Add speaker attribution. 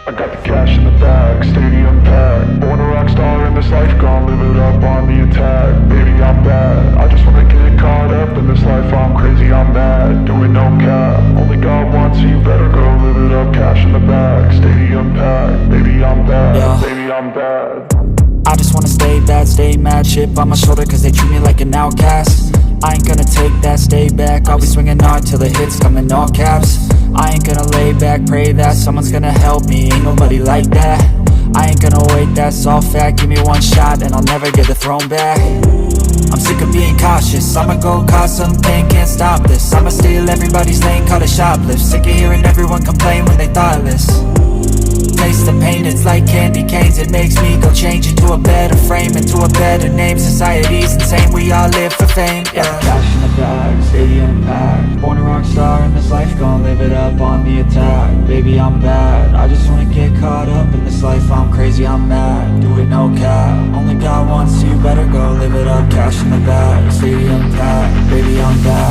Speaker 1: I got the cash in the bag, stadium packed. Born a rock star in this life, gon' live it up on the attack. Baby, I'm bad, I just wanna get caught up in this life. I'm crazy, I'm mad, doing no cap. Only God wants, so you better go live it up. Cash in the bag, stadium packed. Baby, I'm bad,
Speaker 2: Yeah.
Speaker 1: baby, I'm bad.
Speaker 2: I just wanna stay bad, stay mad. Chip on my shoulder cause they treat me like an outcast. I ain't gonna take that, stay back. I'll be swinging hard till the hits come in all caps. I ain't gonna lay back, pray that someone's gonna help me. Ain't nobody like that. I ain't gonna wait, that's all fact. Give me one shot and I'll never get the throne back. I'm sick of being cautious, I'ma go cause something, can't stop this. I'ma steal everybody's lane, call it shoplift. Sick of hearing everyone complain when they thoughtless. Taste the pain, it's like candy canes. It makes me go change into a better frame, into a better name. Society's insane, we all live for fame, yeah. Cash in the bag, stadium packed. Born a rock star in this life, gon' live it up on the attack. Baby, I'm bad, I just wanna get caught up in this life. I'm crazy, I'm mad, do it no cap. Only God wants, so you better go live it up. Cash in the bag, stadium packed. Baby, I'm bad.